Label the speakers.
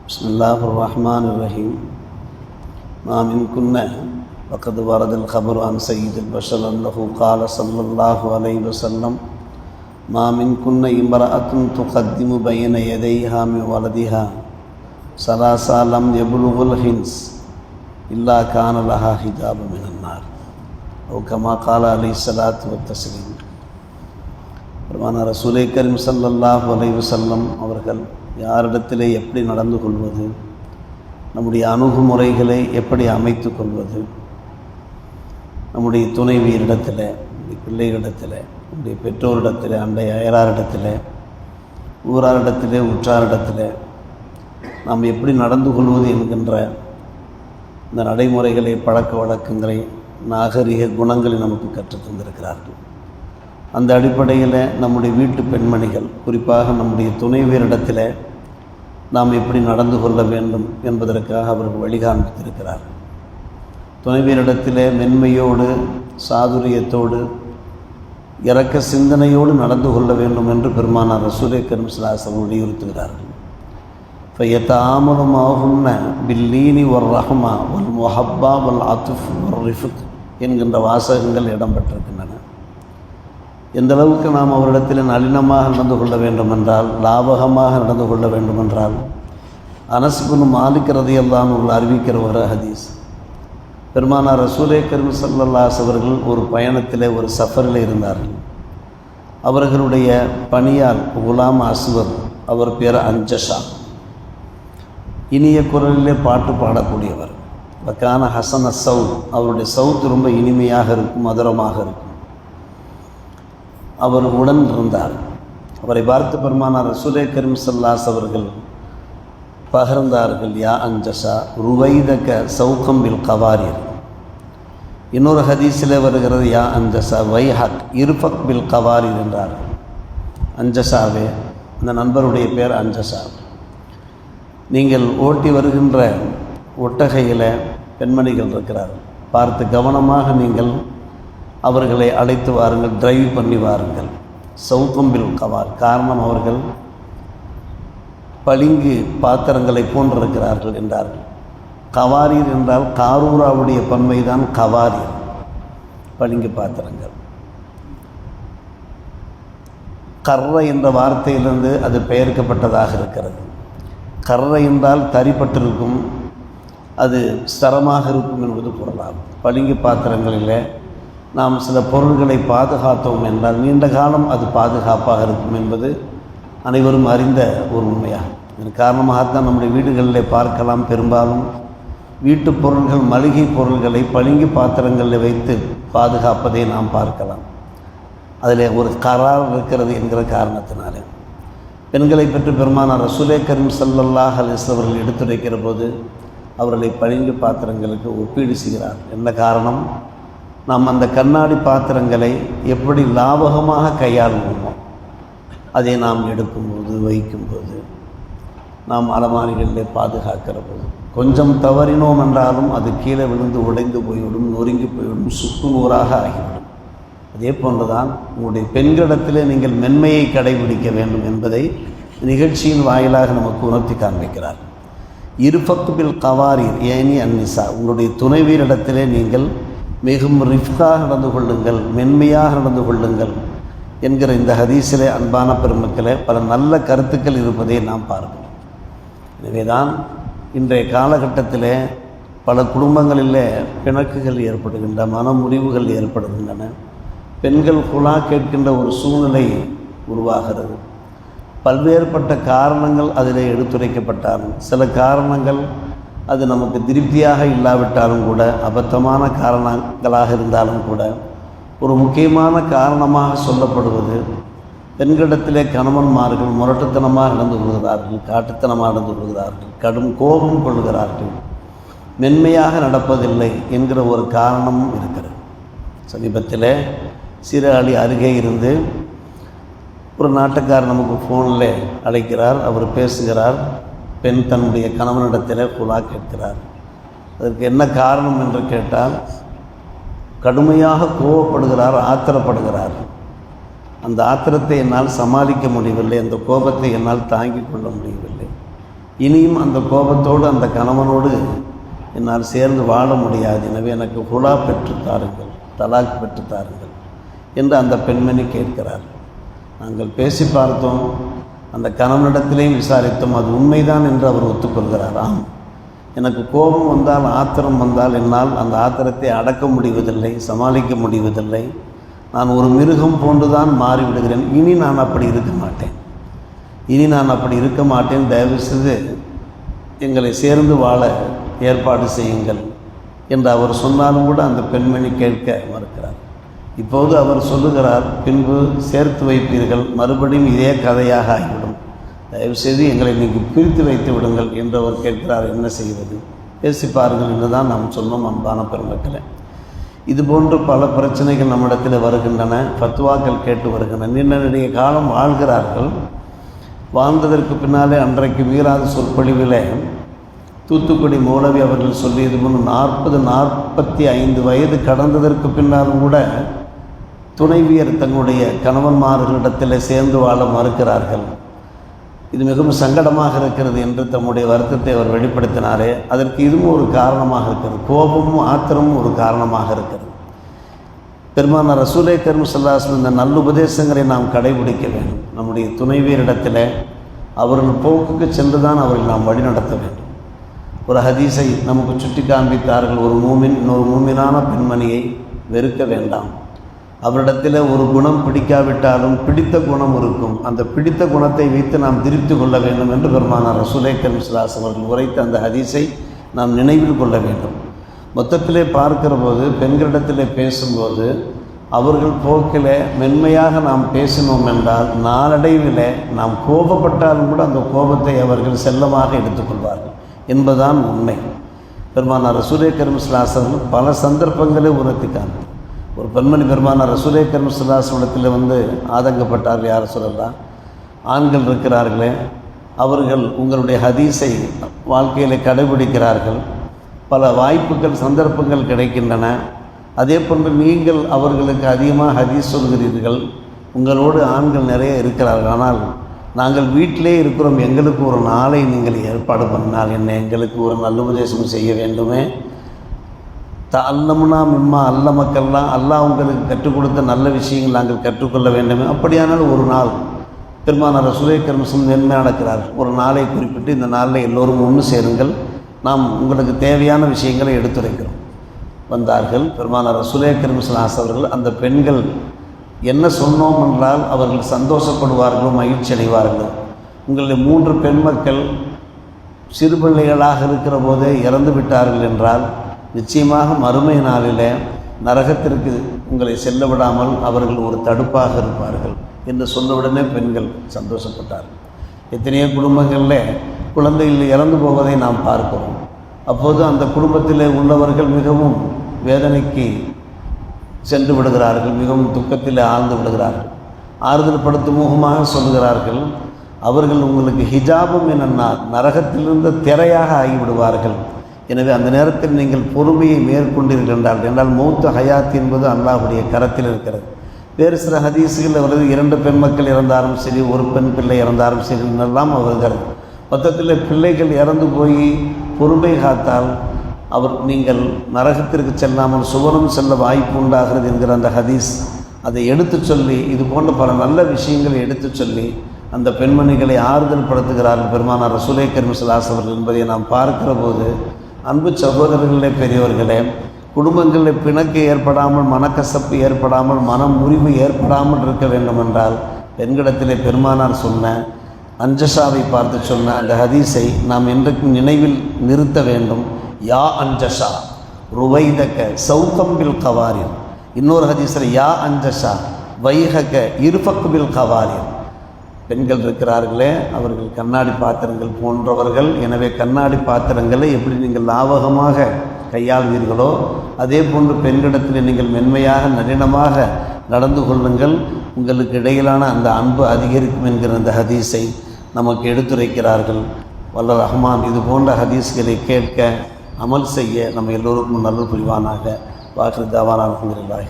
Speaker 1: Bismillahirrahmanirrahim. Ma min kunna waqad warada al-khabaru an sayyidil bashar annahu qala sallallahu alayhi wa sallam ma min kunna imra'atun tuqaddimu bayna yadayha min waladiha salasa lam yablughul hins illa kana laha hijabu minan nar aw kama qala alayhi salatu wa taslim. பெருமானார் ரசூலே கரீம் ஸல்லல்லாஹு அலைஹி வஸல்லம் அவர்கள் யாரிடத்திலே எப்படி நடந்து கொள்வது, நம்முடைய அணுகுமுறைகளை எப்படி அமைத்து கொள்வது, நம்முடைய துணைவியரிடத்தில், நம்முடைய பிள்ளைகளிடத்தில், நம்முடைய பெற்றோரிடத்தில், அண்டை அயலாரிடத்தில், ஊராரிடத்தில், உற்றாரிடத்தில் நாம் எப்படி நடந்து கொள்வது என்கின்ற இந்த நடைமுறைகளை, பழக்க வழக்கங்களை, நாகரிக குணங்களை நமக்கு கற்றுத் தந்திருக்கிறார்கள். அந்த அடிப்படையில் நம்முடைய வீட்டு பெண்மணிகள், குறிப்பாக நம்முடைய துணைவியரிடத்தில் நாம் எப்படி நடந்து கொள்ள வேண்டும் என்பதற்காக அவர்கள் வழிகாண்பித்திருக்கிறார்கள். துணைவியரிடத்தில் மென்மையோடு, சாதுரியத்தோடு, இரக்க சிந்தனையோடு நடந்து கொள்ள வேண்டும் என்று பெருமானார் ரசூலே கரீம் ஸல்லல்லாஹு அலைஹி வஸல்லம் வலியுறுத்துகிறார்கள். ஃபயதஆமலு மஅஹுன்ன பில்லீனி வர்ரஹ்மா வல் முஹப்பா வல் அத்ஃப் வர்ரிஃப்க் என்கின்ற வாசகங்கள் இடம்பெற்றிருக்கின்றன. எந்த அளவுக்கு நாம் அவரிடத்தில் நளினமாக நடந்து கொள்ள வேண்டுமென்றால், லாபகமாக நடந்து கொள்ள வேண்டுமென்றால், அனஸ் இப்னு மாலிக் ரலியல்லாஹு அன்ஹு அறிவிக்கிற ஒரு ஹதீஸ், பெருமானார் ரசூலே கரீம் ஸல்லல்லாஹு அலைஹி வஸல்லம் அவர்கள் ஒரு பயணத்தில், ஒரு சஃபரில் இருந்தார்கள். அவர்களுடைய பணியால் குலாம் அஸ்வத், அவர் பேர் அஞ்சஷா, இனிய குரலிலே பாட்டு பாடக்கூடியவர். வக்கான ஹசன சவுத், அவருடைய சவுத் ரொம்ப இனிமையாக இருக்கும், மதுரமாக இருக்கும். அவர் உடன் இருந்தார். அவரை பார்த்து பெருமானார் ரசூலே கரீம் ஸல்லல்லாஹு அலைஹி வஸல்லம் அவர்கள் பகர்ந்தார்கள், யா அஞ்சஷா ருவைதக சௌகம் பில் கவாரிர். இன்னொரு ஹதீஸில் வருகிறது, யா அஞ்சஷா வைஹக் இருஃபக் பில் கவாரிர் என்றார். அஞ்சஷாவே, அந்த நண்பருடைய பேர் அஞ்சஷா, நீங்கள் ஓட்டி வருகின்ற ஒட்டகையில் பெண்மணிகள் இருக்கிறார்கள், பார்த்து கவனமாக நீங்கள் அவர்களை அழைத்து வாருங்கள், டிரைவ் பண்ணி வாருங்கள். சௌகம்பில் கவார், காரணம் அவர்கள் பளிங்கு பாத்திரங்களை போன்றிருக்கிறார்கள் என்றார்கள். கவாரீர் என்றால் காரூராவுடைய பன்மைதான் கவாரீர், பளிங்கு பாத்திரங்கள். கர்ரை என்ற வார்த்தையிலிருந்து அது பெயர்க்கப்பட்டதாக இருக்கிறது. கர்ரை என்றால் தரிப்பட்டிருக்கும், அது ஸ்தரமாக இருக்கும் என்பது பொருளாகும். பளிங்கு பாத்திரங்களில் நாம் சில பொருள்களை பாதுகாத்தோம் என்றால் நீண்ட காலம் அது பாதுகாப்பாக இருக்கும் என்பது அனைவரும் அறிந்த ஒரு உண்மையாகும். இதன் காரணமாகத்தான் நம்முடைய வீடுகளில் பார்க்கலாம், பெரும்பாலும் வீட்டு பொருள்கள், மளிகை பொருள்களை பளிங்கு பாத்திரங்களில் வைத்து பாதுகாப்பதை நாம் பார்க்கலாம். அதில் ஒரு கரார் இருக்கிறது என்கிற காரணத்தினாலே. பெண்களை பற்றி பெருமானார் ரசூலே கரீம் ஸல்லல்லாஹு அலைஹி வஸல்லம் அவர்கள் எடுத்துரைக்கிற போது அவர்களை பளிங்கு பாத்திரங்களுக்கு ஒப்பீடு செய்கிறார். என்ன காரணம்? நாம் அந்த கண்ணாடி பாத்திரங்களை எப்படி லாபகமாக கையாளுவோமோ, அதை நாம் எடுக்கும்போது, வைக்கும்போது, நாம் அலமாரிகளில் பாதுகாக்கிற போது கொஞ்சம் தவறினோம் என்றாலும் அது கீழே விழுந்து உடைந்து போய்விடும், நொறுங்கி போய்விடும், சுக்கு நூறாக ஆகிவிடும். அதே போன்றுதான் உங்களுடைய பெண்களிடத்திலே நீங்கள் மென்மையை கடைபிடிக்க வேண்டும் என்பதை நிகழ்ச்சியின் வாயிலாக நமக்கு உணர்த்தி காண்பிக்கிறார். இருஃபக் பில் கவாரீர் ஏனி அன்னிசா, உங்களுடைய துணைவியரிடத்திலே நீங்கள் மிகவும் ரிஃப்காக நடந்து கொள்ளுங்கள், மென்மையாக நடந்து கொள்ளுங்கள் என்கிற இந்த ஹதீஸிலே அன்பான பெருமக்களே பல நல்ல கருத்துக்கள் இருப்பதை நாம் பார்க்கிறோம். எனவே தான் இன்றைய காலகட்டத்தில் பல குடும்பங்களில் பிணக்குகள் ஏற்படுகின்றன, மன முறிவுகள் ஏற்படுகின்றன, பெண்கள் குலா கேட்கின்ற ஒரு சூழ்நிலை உருவாகிறது. பல்வேறுபட்ட காரணங்கள் அதில் எடுத்துரைக்கப்பட்டாலும், சில காரணங்கள் அது நமக்கு திருப்தியாக இல்லாவிட்டாலும் கூட, அபத்தமான காரணங்களாக இருந்தாலும் கூட, ஒரு முக்கியமான காரணமாக சொல்லப்படுவது பெண்களிடத்திலே கணவன்மார்கள் முரட்டுத்தனமாக நடந்து கொள்கிறார்கள், காட்டுத்தனமாக நடந்து கொள்கிறார்கள், கடும் கோபம் கொள்கிறார்கள், மென்மையாக நடப்பதில்லை என்கிற ஒரு காரணமும் இருக்கிறது. சமீபத்தில் சீர்காழி அருகே இருந்து ஒரு நாட்டுக்காரர் நமக்கு ஃபோனில் அழைக்கிறார். அவர் பேசுகிறார். பெண் தன்னுடைய கணவனிடத்தில் குலா கேட்கிறார். அதற்கு என்ன காரணம் என்று கேட்டால், கடுமையாக கோபப்படுகிறார், ஆத்திரப்படுகிறார். அந்த ஆத்திரத்தை என்னால் சமாளிக்க முடியவில்லை, அந்த கோபத்தை என்னால் தாங்கிக் கொள்ள முடியவில்லை. இனியும் அந்த கோபத்தோடு அந்த கணவனோடு என்னால் சேர்ந்து வாழ முடியாது, எனவே எனக்கு ஹுலா பெற்றுத்தாருங்கள், தலாக் பெற்றுத்தாருங்கள் என்று அந்த பெண்மணி கேட்கிறார். நாங்கள் பேசி பார்த்தோம், அந்த கணவனிடத்திலேயும் விசாரித்தோம், அது உண்மைதான் என்று அவர் ஒத்துக்கொள்கிறார். ஆம், எனக்கு கோபம் வந்தால், ஆத்திரம் வந்தால் என்னால் அந்த ஆத்திரத்தை அடக்க முடிவதில்லை, சமாளிக்க முடிவதில்லை. நான் ஒரு மிருகம் போன்றுதான் மாறிவிடுகிறேன். இனி நான் அப்படி இருக்க மாட்டேன், தயவு செய்து எங்களை சேர்ந்து வாழ ஏற்பாடு செய்யுங்கள் என்று அவர் சொன்னாலும் கூட அந்த பெண்மணி கேட்க மறுக்கிறார். இப்போது அவர் சொல்லுகிறார், பின்பு சேர்த்து வைப்பீர்கள், மறுபடியும் இதே கதையாக ஆகிவிடும், தயவுசெய்து எங்களை நீங்கள் பிரித்து வைத்து விடுங்கள் என்று அவர் கேட்கிறார். என்ன செய்வது, பேசி பாருங்கள் என்று தான் நாம் சொன்னோம். அன்பான பெருமக்களே, இதுபோன்று பல பிரச்சனைகள் நம்மிடத்தில் வருகின்றன, ஃபத்வாக்கள் கேட்டு வருகின்றன. நீண்ட காலம் வாழ்கிறார்கள். வாழ்ந்ததற்கு பின்னாலே அன்றைக்கு மீறாத சொற்பொழிவில் தூத்துக்குடி மௌலவி அவர்கள் சொல்லியது போன்று 40-45 வயது கடந்ததற்கு பின்னாலும் கூட துணைவியர் தங்களுடைய கணவன்மார்களிடத்தில் சேர்ந்து வாழ மறுக்கிறார்கள். இது மிகவும் சங்கடமாக இருக்கிறது என்று தம்முடைய வருத்தத்தை அவர் வெளிப்படுத்தினாரே, அதற்கு இதுவும் ஒரு காரணமாக இருக்கிறது. கோபமும் ஆத்திரமும் ஒரு காரணமாக இருக்கிறது. பெருமானார் ரசூலே கரீம் ஸல்லல்லாஹு அலைஹி வஸல்லம் இந்த நல்லுபதேசங்களை நாம் கடைபிடிக்க வேண்டும். நம்முடைய துணைவியரிடத்தில் அவர்கள் போக்குக்கு சென்று தான் அவர்களை நாம் வழிநடத்த வேண்டும். ஒரு ஹதீஸை நமக்கு சுட்டி காண்பித்தார்கள், ஒரு மூமின் இன்னொரு மூமினான பெண்மணியை வெறுக்க வேண்டாம். அவரிடத்தில் ஒரு குணம் பிடிக்காவிட்டாலும் பிடித்த குணம் இருக்கும், அந்த பிடித்த குணத்தை வைத்து நாம் திருப்தி கொள்ள வேண்டும் என்று பெருமானார் ரசூலே கரீம் ஸல்லல்லாஹு அலைஹி வஸல்லம் அவர்கள் உரைத்த அந்த ஹதீஸை நாம் நினைவில் கொள்ள வேண்டும். மொத்தத்திலே பார்க்கிற போது பெண்களிடத்தில் பேசும்போது அவர்கள் போக்கில் மென்மையாக நாம் பேசினோம் என்றால் நாளடைவில் நாம் கோபப்பட்டாலும் கூட அந்த கோபத்தை அவர்கள் செல்லமாக எடுத்துக்கொள்வார்கள் என்பதுதான் உண்மை. பெருமானார் ரசூலே கரீம் ஸல்லல்லாஹு அலைஹி வஸல்லம் பல சந்தர்ப்பங்களை உணர்த்தி காண்பார். ஒரு பெண்மணி பெருமானார் ரசூலே கரீம் ஸல்லல்லாஹு அலைஹி வஸல்லம் ஆதங்கப்பட்டார்கள், யார் சொல்லலாம், ஆண்கள் இருக்கிறார்களே அவர்கள் உங்களுடைய ஹதீஸை வாழ்க்கையில் கடைபிடிக்கிறார்கள், பல வாய்ப்புகள் சந்தர்ப்பங்கள் கிடைக்கின்றன, அதே போன்று நீங்கள் அவர்களுக்கு அதிகமாக ஹதீஸ் சொல்கிறீர்கள், உங்களோடு ஆண்கள் நிறைய இருக்கிறார்கள், ஆனால் நாங்கள் வீட்டிலே இருக்கிறோம், எங்களுக்கு ஒரு நாளை நீங்கள் ஏற்பாடு பண்ணால் என்ன, எங்களுக்கு ஒரு நல்லுபதேசம் செய்ய வேண்டுமே, அல்லமுனா மிம்மா அல்ல மக்கள்லாம் அல்லாஹ் உங்களுக்கு கற்றுக் கொடுத்த நல்ல விஷயங்கள் நாங்கள் கற்றுக்கொள்ள வேண்டுமே, அப்படியானால் ஒரு நாள் பெருமானார் ரசூலே கரீம் ஸல்லல்லாஹு அலைஹி வஸல்லம் என்ன நடக்கிறார், ஒரு நாளை குறிப்பிட்டு இந்த நாளில் எல்லோரும் ஒன்று சேருங்கள், நாம் உங்களுக்கு தேவையான விஷயங்களை எடுத்துரைக்கிறோம். வந்தார்கள். பெருமானார் ரசூலே கரீம் ஸல்லல்லாஹு அலைஹி வஸல்லம் அவர்கள் அந்த பெண்கள் என்ன சொன்னோம் என்றால் அவர்கள் சந்தோஷப்படுவார்களோ மகிழ்ச்சி அடைவார்களோ. உங்களுடைய 3 பெண் மக்கள் சிறு பிள்ளைகளாக இருக்கிற போதே இறந்து விட்டார்கள் என்றால் நிச்சயமாக மறுமை நாளில் நரகத்திற்கு உங்களை செல்ல விடாமல் அவர்கள் ஒரு தடுப்பாக இருப்பார்கள் என்று சொன்னவுடனே பெண்கள் சந்தோஷப்பட்டார்கள். எத்தனையோ குடும்பங்களில் குழந்தைகள் இறந்து போவதை நாம் பார்க்கிறோம். அப்போது அந்த குடும்பத்தில் உள்ளவர்கள் மிகவும் வேதனைக்கு சென்று விடுகிறார்கள், மிகவும் துக்கத்தில் ஆழ்ந்து விடுகிறார்கள். ஆறுதல் படுத்தும் முகமாக சொல்லுகிறார்கள், அவர்கள் உங்களுக்கு ஹிஜாபும் என்னன்னா நரகத்திலிருந்து திரையாக ஆகிவிடுவார்கள். எனவே அந்த நேரத்தில் நீங்கள் பொறுமையை மேற்கொண்டீர்கள் என்றால் மௌத்து ஹயாத் என்பது அல்லாஹ்வுடைய கரத்தில் இருக்கிறது. வேறு சில ஹதீஸுகள் அவரது 2 பெண் மக்கள் இறந்தாலும் சரி, ஒரு பெண் பிள்ளை இறந்தாலும் சரி என்றெல்லாம் வருகிறது. மொத்தத்தில் பிள்ளைகள் இறந்து போய் பொறுமை காத்தால் நீங்கள் நரகத்திற்கு செல்லாமல் சுவனம் செல்ல வாய்ப்பு உண்டாகிறது என்கிற அந்த ஹதீஸ் அதை எடுத்து சொல்லி, இது போன்ற பல நல்ல விஷயங்களை எடுத்து சொல்லி அந்த பெண்மணிகளை ஆறுதல் படுத்துகிறார்கள் பெருமானார் ரசூலே கரீம் ஸல்லல்லாஹு அலைஹி வஸல்லம் என்பதை நாம் பார்க்கிற போது, அன்பு சகோதரர்களே, பெரியவர்களே, குடும்பங்களில் பிணக்கு ஏற்படாமல், மனக்கசப்பு ஏற்படாமல், முறிவு ஏற்படாமல் இருக்க வேண்டும் என்றால் பெண்களிடத்திலே பெருமானார் சொன்ன அஞ்சஷாவை பார்த்து சொன்ன அந்த ஹதீஸை நாம் என்றைக்கும் நினைவில் நிறுத்த வேண்டும். யா அஞ்சஷா ருவைதக சௌகம்பில் கவாரியம். இன்னொரு ஹதீஸில் யா அஞ்சஷா வைஹக இருஃபக்குபில் கவாரியம். பெண்கள் இருக்கிறார்களே அவர்கள் கண்ணாடி பாத்திரங்கள் போன்றவர்கள். எனவே கண்ணாடி பாத்திரங்களை எப்படி நீங்கள் லாவகமாக கையாள்வீர்களோ அதே போன்று பெண்களிடத்தில் நீங்கள் மென்மையாக நளினமாக நடந்து கொள்ளுங்கள், உங்களுக்கு இடையிலான அந்த அன்பு அதிகரிக்கும் என்கிற அந்த ஹதீஸை நமக்கு எடுத்துரைக்கிறார்கள். வல்ல ரஹ்மான் இது போன்ற ஹதீஸ்களை கேட்க அமல் செய்ய நம்ம எல்லோருக்கும் நல்ல புரிவானாக. வாஹிர் தாவானா அல்ஹம்துலில்லாஹி.